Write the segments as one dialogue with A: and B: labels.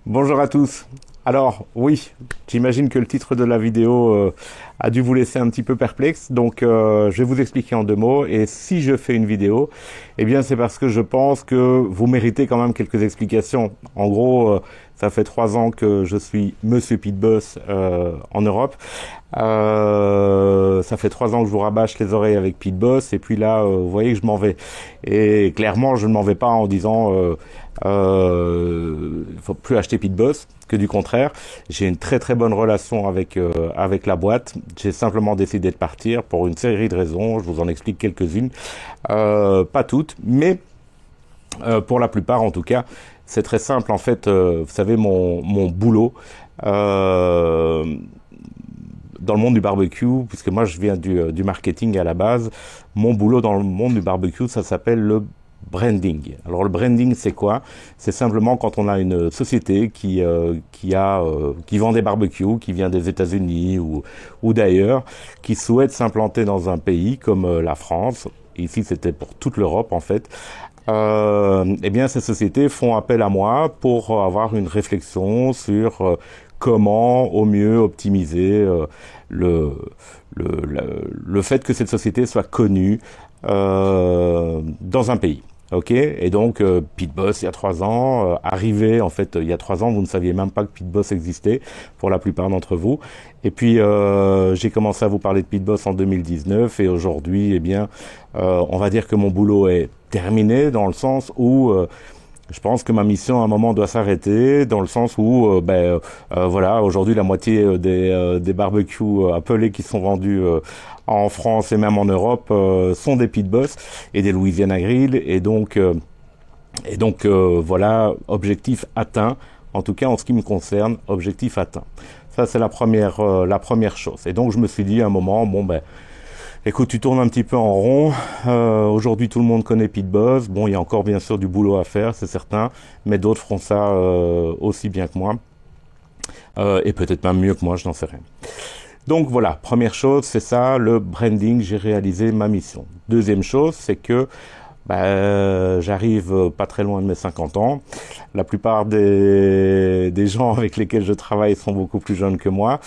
A: Bonjour à tous. Alors oui, j'imagine que le titre de la vidéo a dû vous laisser un petit peu perplexe, donc je vais vous expliquer en deux mots. Et si je fais une vidéo, eh bien c'est parce que je pense que vous méritez quand même quelques explications. En gros, ça fait 3 ans que je suis Monsieur Pete Boss en Europe. Ça fait 3 ans que je vous rabâche les oreilles avec Pete Boss, et puis là, vous voyez que je m'en vais. Et clairement, je ne m'en vais pas en disant faut plus acheter Pete Boss, que du contraire. J'ai une très très bonne relation avec la boîte. J'ai simplement décidé de partir pour une série de raisons. Je vous en explique quelques-unes, pas toutes, mais pour la plupart en tout cas. C'est très simple en fait. Vous savez, mon boulot. Dans le monde du barbecue, puisque moi je viens du marketing à la base, mon boulot dans le monde du barbecue, ça s'appelle le branding. Alors le branding, c'est quoi? C'est simplement quand on a une société qui vend des barbecues, qui vient des États-Unis ou d'ailleurs, qui souhaite s'implanter dans un pays comme la France. Ici, c'était pour toute l'Europe en fait. Eh bien, ces sociétés font appel à moi pour avoir une réflexion sur comment au mieux optimiser le, le fait que cette société soit connue dans un pays. Ok, et donc Pete Boss il y a 3 ans, arrivé en fait il y a 3 ans, vous ne saviez même pas que Pete Boss existait pour la plupart d'entre vous. Et puis j'ai commencé à vous parler de Pete Boss en 2019 et aujourd'hui, eh bien, on va dire que mon boulot est terminé dans le sens où je pense que ma mission à un moment doit s'arrêter, dans le sens où, voilà, aujourd'hui la moitié des barbecues appelés qui sont vendus en France et même en Europe sont des Pete Boss et des Louisiana Grill, et donc voilà, objectif atteint. En tout cas, en ce qui me concerne, objectif atteint. Ça, c'est la première chose. Et donc, je me suis dit à un moment, bon ben. Écoute, tu tournes un petit peu en rond. Aujourd'hui, tout le monde connaît Pete Boss. Bon, il y a encore bien sûr du boulot à faire, c'est certain, mais d'autres feront ça aussi bien que moi, et peut-être même mieux que moi, je n'en sais rien. Donc voilà, première chose, c'est ça, le branding. J'ai réalisé ma mission. Deuxième chose, c'est que j'arrive pas très loin de mes 50 ans. La plupart des gens avec lesquels je travaille sont beaucoup plus jeunes que moi.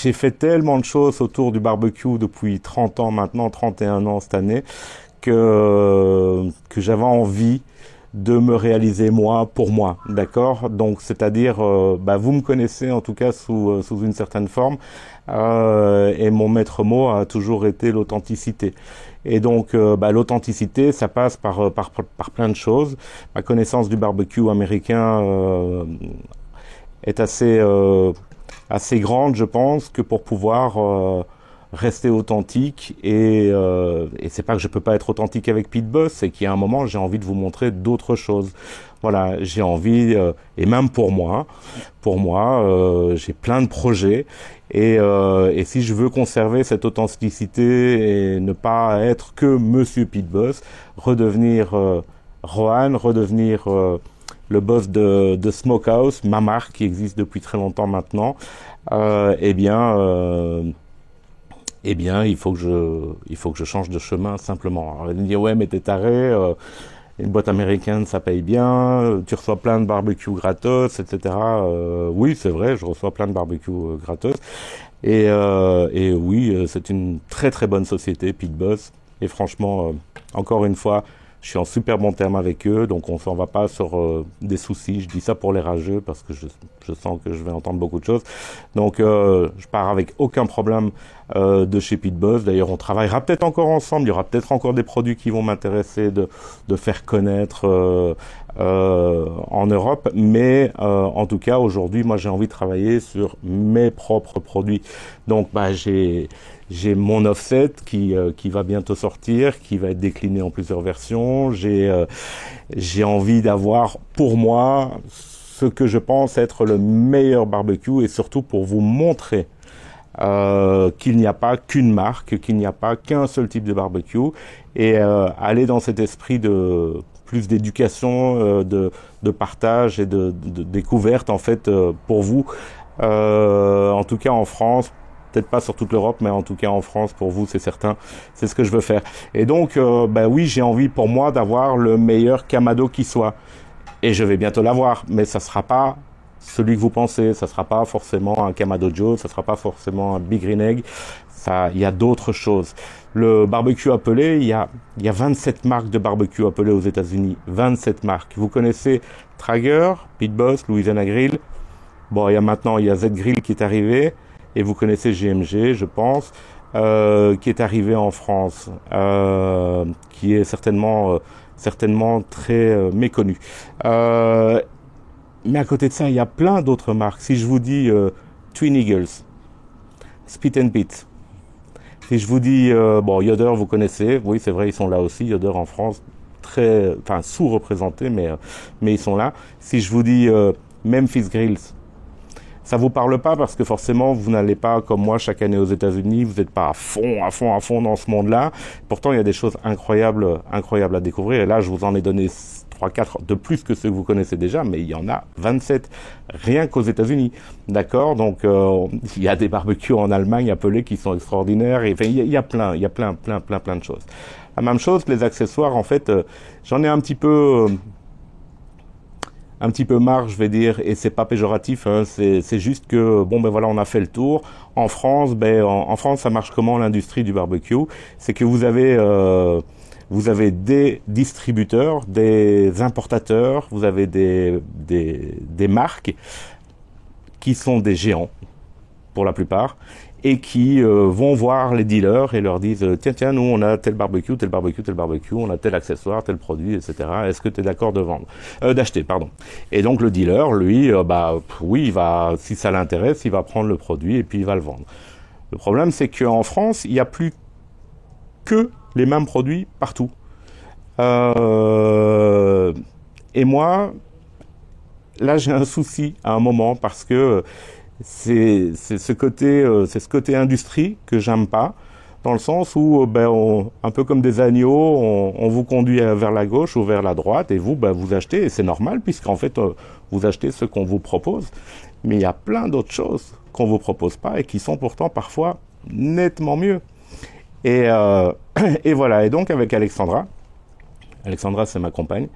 A: J'ai fait tellement de choses autour du barbecue depuis 30 ans maintenant, 31 ans cette année, que j'avais envie de me réaliser moi pour moi, d'accord? Donc c'est-à-dire, vous me connaissez en tout cas sous une certaine forme, et mon maître mot a toujours été l'authenticité. Et donc l'authenticité, ça passe par plein de choses. Ma connaissance du barbecue américain est assez grande, je pense, que pour pouvoir rester authentique. Et c'est pas que je peux pas être authentique avec Pete Boss, c'est qu'il y a un moment, j'ai envie de vous montrer d'autres choses. Voilà, j'ai envie, et même pour moi, j'ai plein de projets. Et si je veux conserver cette authenticité et ne pas être que Monsieur Pete Boss, redevenir Rohan, redevenir le boss de Smokehouse, ma marque qui existe depuis très longtemps maintenant, eh bien, il faut que je change de chemin simplement. Alors, on va me dire ouais, mais t'es taré. Une boîte américaine, ça paye bien. Tu reçois plein de barbecues gratos, etc. Oui, c'est vrai, je reçois plein de barbecues gratos. Et oui, c'est une très très bonne société, Pete Boss. Et franchement, encore une fois, je suis en super bon terme avec eux, donc on s'en va pas sur des soucis. Je dis ça pour les rageux parce que je sens que je vais entendre beaucoup de choses. Donc je pars avec aucun problème de chez Pete Boss. D'ailleurs, on travaillera peut-être encore ensemble. Il y aura peut-être encore des produits qui vont m'intéresser de faire connaître en Europe. Mais en tout cas, aujourd'hui, moi, j'ai envie de travailler sur mes propres produits. Donc, j'ai mon offset qui va bientôt sortir, qui va être décliné en plusieurs versions. J'ai envie d'avoir pour moi ce que je pense être le meilleur barbecue, et surtout pour vous montrer qu'il n'y a pas qu'une marque, qu'il n'y a pas qu'un seul type de barbecue, et aller dans cet esprit de plus d'éducation, de partage et de découverte en fait pour vous, en tout cas en France. Peut-être pas sur toute l'Europe, mais en tout cas en France, pour vous, c'est certain. C'est ce que je veux faire. Et donc, oui, j'ai envie pour moi d'avoir le meilleur Kamado qui soit. Et je vais bientôt l'avoir, mais ça sera pas celui que vous pensez, ça sera pas forcément un Kamado Joe, ça sera pas forcément un Big Green Egg, ça, il y a d'autres choses. Le barbecue appelé, il y a 27 marques de barbecue appelé aux États-Unis, 27 marques. Vous connaissez Traeger, Pit Boss, Louisiana Grill. Bon, il y a Z Grill qui est arrivé, et vous connaissez GMG, je pense, qui est arrivé en France, qui est certainement très méconnu. Mais à côté de ça, il y a plein d'autres marques. Si je vous dis Twin Eagles, Spit and Pit, si je vous dis Yoder, vous connaissez, oui c'est vrai, ils sont là aussi. Yoder en France, sous-représentés, mais ils sont là. Si je vous dis Memphis Grills, ça vous parle pas parce que forcément vous n'allez pas comme moi chaque année aux États-Unis, vous n'êtes pas à fond dans ce monde-là. Pourtant il y a des choses incroyables à découvrir. Et là je vous en ai donné 3-4 de plus que ceux que vous connaissez déjà, mais il y en a 27 rien qu'aux États-Unis. D'accord? Donc il y a des barbecues en Allemagne appelés qui sont extraordinaires. Et enfin, il y a plein de choses. La même chose que les accessoires, en fait, j'en ai un petit peu marre, je vais dire, et c'est pas péjoratif, hein, c'est juste que on a fait le tour. En France, en France, ça marche comment l'industrie du barbecue? C'est que vous avez des distributeurs, des importateurs, vous avez des marques qui sont des géants pour la plupart et qui vont voir les dealers et leur disent tiens nous on a tel barbecue, on a tel accessoire, tel produit, etc. Est-ce que tu es d'accord d'acheter, pardon. Et donc le dealer, lui, oui, il va, si ça l'intéresse, il va prendre le produit et puis il va le vendre. Le problème, c'est qu'en France, il n'y a plus que les mêmes produits partout. Et moi, là, j'ai un souci à un moment parce que c'est ce côté industrie que j'aime pas, dans le sens où un peu comme des agneaux, on vous conduit vers la gauche ou vers la droite et vous vous achetez, et c'est normal puisqu'en fait vous achetez ce qu'on vous propose, mais il y a plein d'autres choses qu'on vous propose pas et qui sont pourtant parfois nettement mieux. Et voilà. Et donc avec Alexandra c'est ma compagne,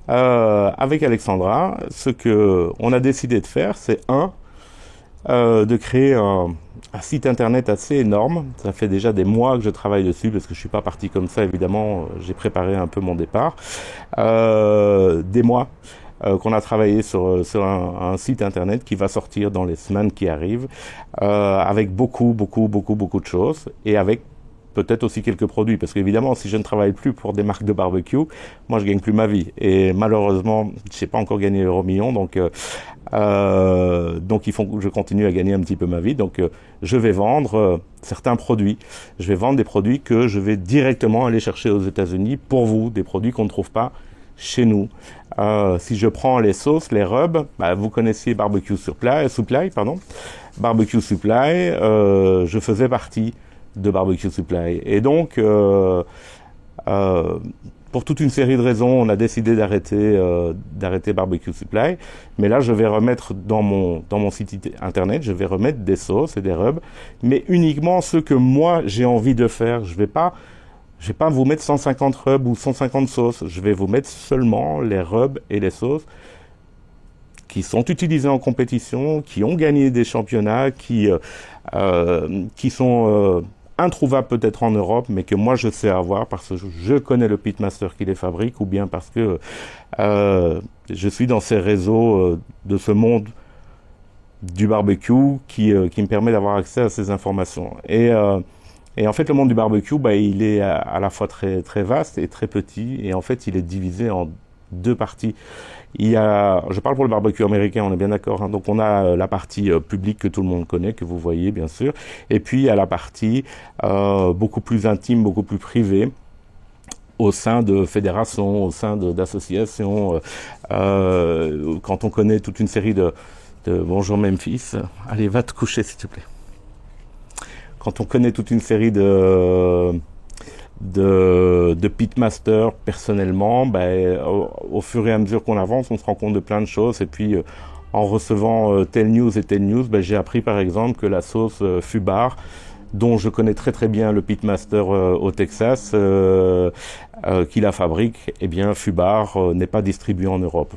A: avec Alexandra, ce que on a décidé de faire, c'est de créer un site internet assez énorme. Ça fait déjà des mois que je travaille dessus parce que je suis pas parti comme ça, évidemment. J'ai préparé un peu mon départ. Des mois qu'on a travaillé sur un site internet qui va sortir dans les semaines qui arrivent, avec beaucoup de choses et avec peut-être aussi quelques produits, parce qu'évidemment, si je ne travaille plus pour des marques de barbecue, moi je gagne plus ma vie. Et malheureusement, je sais pas encore gagner l'euro-million, donc il faut que je continue à gagner un petit peu ma vie. Donc je vais vendre certains produits. Je vais vendre des produits que je vais directement aller chercher aux États-Unis pour vous, des produits qu'on ne trouve pas chez nous. Si je prends les sauces, les rubs, vous connaissiez Barbecue Supply, Barbecue Supply, je faisais partie de Barbecue Supply. Et donc, pour toute une série de raisons, on a décidé d'arrêter Barbecue Supply. Mais là, je vais remettre dans mon site internet, je vais remettre des sauces et des rubs, mais uniquement ceux que moi j'ai envie de faire. Je vais pas vous mettre 150 rubs ou 150 sauces. Je vais vous mettre seulement les rubs et les sauces qui sont utilisés en compétition, qui ont gagné des championnats, qui sont introuvables peut-être en Europe, mais que moi je sais avoir parce que je connais le pitmaster qui les fabrique, ou bien parce que je suis dans ces réseaux de ce monde du barbecue qui me permet d'avoir accès à ces informations. Et en fait, le monde du barbecue, il est à la fois très très vaste et très petit, et en fait, il est divisé en deux parties. Je parle pour le barbecue américain, on est bien d'accord, hein. Donc on a la partie publique que tout le monde connaît, que vous voyez bien sûr, et puis il y a la partie beaucoup plus intime, beaucoup plus privée, au sein de fédérations, au sein d'associations, quand on connaît toute une série de bonjour Memphis, allez va te coucher s'il te plaît. Quand on connaît toute une série de pitmaster personnellement, au fur et à mesure qu'on avance, on se rend compte de plein de choses. Et puis, en recevant telle news, j'ai appris par exemple que la sauce Fubar, dont je connais très très bien le pitmaster au Texas, qui la fabrique, Fubar n'est pas distribué en Europe.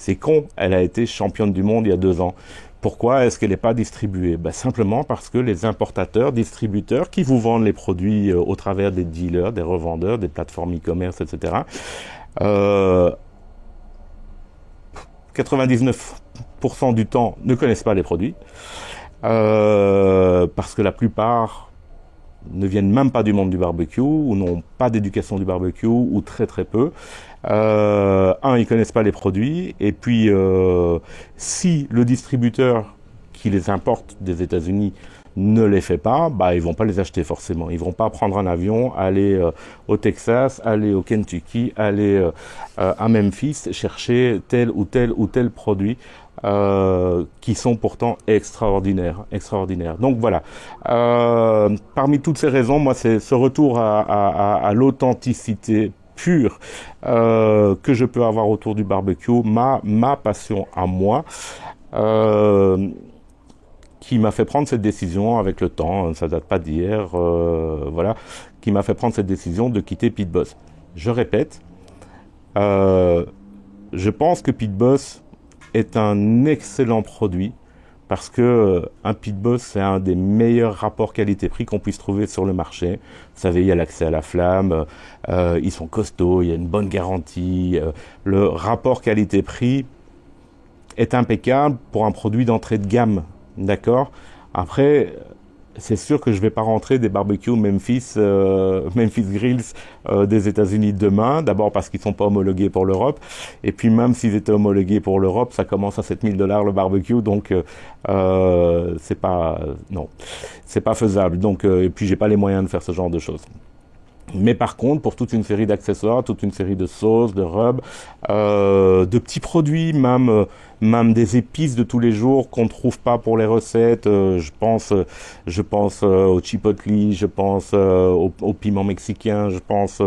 A: C'est con, elle a été championne du monde il y a 2 ans. Pourquoi est-ce qu'elle n'est pas distribuée? Simplement parce que les importateurs, distributeurs qui vous vendent les produits au travers des dealers, des revendeurs, des plateformes e-commerce, etc., 99% du temps ne connaissent pas les produits, parce que la plupart ne viennent même pas du monde du barbecue, ou n'ont pas d'éducation du barbecue, ou très très peu. Ils connaissent pas les produits, et puis si le distributeur qui les importe des États-Unis ne les fait pas, ils vont pas les acheter forcément. Ils vont pas prendre un avion, aller au Texas, aller au Kentucky, aller à Memphis, chercher tel ou tel ou tel produit qui sont pourtant extraordinaires. Donc voilà. Parmi toutes ces raisons, moi, c'est ce retour à l'authenticité pure que je peux avoir autour du barbecue, ma passion à moi, qui m'a fait prendre cette décision avec le temps, ça date pas d'hier, voilà, qui m'a fait prendre cette décision de quitter Pit Boss. Je répète, je pense que Pit Boss est un excellent produit, parce que un Pit Boss, c'est un des meilleurs rapports qualité-prix qu'on puisse trouver sur le marché. Vous savez, il y a l'accès à la flamme, ils sont costauds, il y a une bonne garantie, le rapport qualité-prix est impeccable pour un produit d'entrée de gamme, d'accord? Après, c'est sûr que je vais pas rentrer des barbecues Memphis Grills des États-Unis demain. D'abord parce qu'ils sont pas homologués pour l'Europe, et puis même s'ils étaient homologués pour l'Europe, ça commence à $7,000 le barbecue, donc c'est pas faisable. Donc et puis j'ai pas les moyens de faire ce genre de choses. Mais par contre, pour toute une série d'accessoires, toute une série de sauces, de rubs, de petits produits, même des épices de tous les jours qu'on ne trouve pas pour les recettes. Je pense au chipotle, je pense au piment mexicain, je pense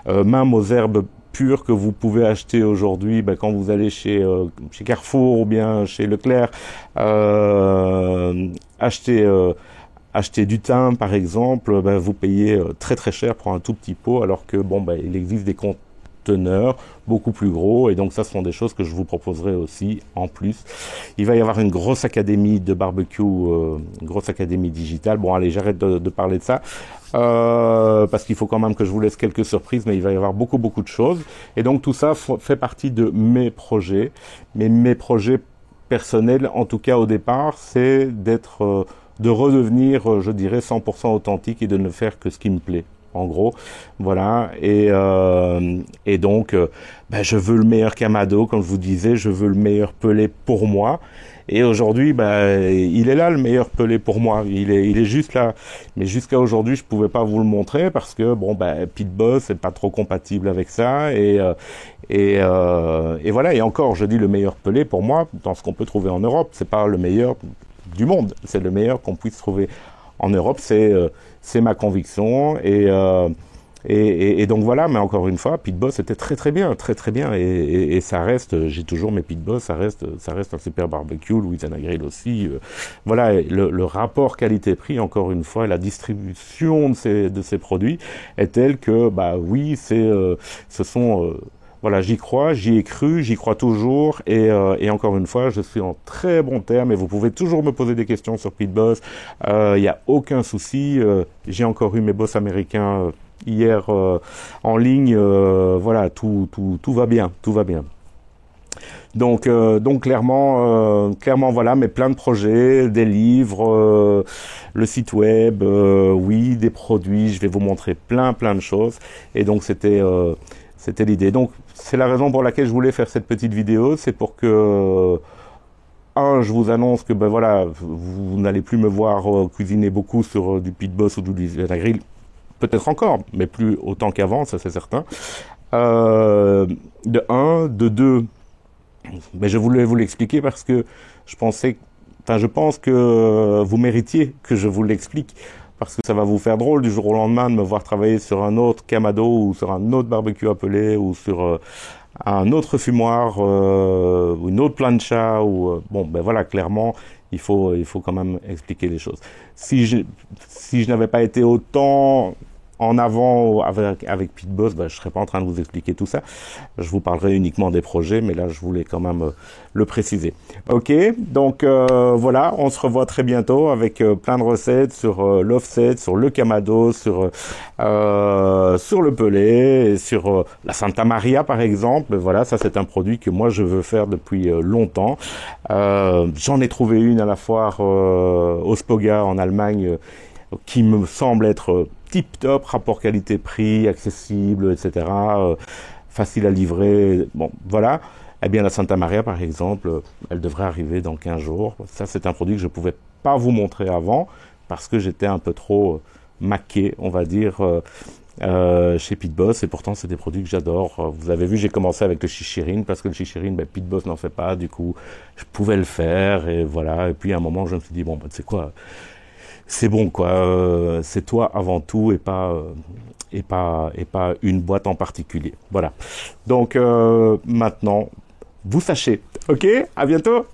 A: même aux herbes pures que vous pouvez acheter aujourd'hui quand vous allez chez Carrefour ou bien chez Leclerc, acheter du thym, par exemple, vous payez très très cher pour un tout petit pot, alors que il existe des conteneurs beaucoup plus gros, et donc ça, ce sont des choses que je vous proposerai aussi en plus. Il va y avoir une grosse académie de barbecue, une grosse académie digitale. Bon, allez, j'arrête de parler de ça, parce qu'il faut quand même que je vous laisse quelques surprises, mais il va y avoir beaucoup de choses, et donc tout ça fait partie de mes projets, mais mes projets personnels, en tout cas au départ, c'est de redevenir, je dirais, 100% authentique et de ne faire que ce qui me plaît, en gros, voilà. Et donc, je veux le meilleur Kamado, comme je vous disais, je veux le meilleur pelé pour moi. Et aujourd'hui, il est là, le meilleur pelé pour moi. Il est juste là. Mais jusqu'à aujourd'hui, je pouvais pas vous le montrer parce que Pit Boss c'est pas trop compatible avec ça. Et voilà. Et encore, je dis le meilleur pelé pour moi dans ce qu'on peut trouver en Europe. C'est pas le meilleur du monde, c'est le meilleur qu'on puisse trouver en Europe, c'est ma conviction, et donc voilà. Mais encore une fois, Pit Boss était très bien, et ça reste, j'ai toujours mes Pit Boss, ça reste un super barbecue. Louisiana Grill aussi, voilà. Le rapport qualité-prix, encore une fois, la distribution de ces produits est telle que oui, ce sont voilà, j'y crois, j'y ai cru, j'y crois toujours, et encore une fois, je suis en très bon terme, et vous pouvez toujours me poser des questions sur Pit Boss, il n'y a aucun souci. J'ai encore eu mes boss américains hier en ligne, voilà, tout va bien, Donc clairement, voilà, mais plein de projets, des livres, le site web, oui, des produits, je vais vous montrer plein de choses, et donc c'était l'idée. Donc c'est la raison pour laquelle je voulais faire cette petite vidéo, c'est pour que je vous annonce que voilà, vous n'allez plus me voir cuisiner beaucoup sur du Pit Boss ou du Louisiana Grill, peut-être encore, mais plus autant qu'avant, ça c'est certain. De un, de deux, je voulais vous l'expliquer parce que je pense que vous méritiez que je vous l'explique, parce que ça va vous faire drôle du jour au lendemain de me voir travailler sur un autre Kamado, ou sur un autre barbecue à pelé, ou sur un autre fumoir, ou une autre plancha, ou voilà, clairement, il faut quand même expliquer les choses. Si je n'avais pas été autant en avant avec Pete Boss, je serai pas en train de vous expliquer tout ça. Je vous parlerai uniquement des projets, mais là, je voulais quand même le préciser. Ok, donc voilà, on se revoit très bientôt avec plein de recettes sur l'offset, sur le Kamado, sur le Pelé, et sur la Santa Maria par exemple. Voilà, ça c'est un produit que moi je veux faire depuis longtemps. J'en ai trouvé une à la foire Ospoga en Allemagne qui me semble être tip top, rapport qualité-prix, accessible, etc. Facile à livrer. Bon, voilà. Eh bien, la Santa Maria, par exemple, elle devrait arriver dans 15 jours. Ça, c'est un produit que je ne pouvais pas vous montrer avant parce que j'étais un peu trop maqué, on va dire, chez Pete Boss. Et pourtant, c'est des produits que j'adore. Vous avez vu, j'ai commencé avec le Chichirine parce que le Chichirine, Pete Boss n'en fait pas. Du coup, je pouvais le faire. Et voilà. Et puis, à un moment, je me suis dit, bon, tu sais quoi, c'est bon quoi, c'est toi avant tout et pas une boîte en particulier. Voilà. Donc maintenant, vous sachez. Ok, à bientôt.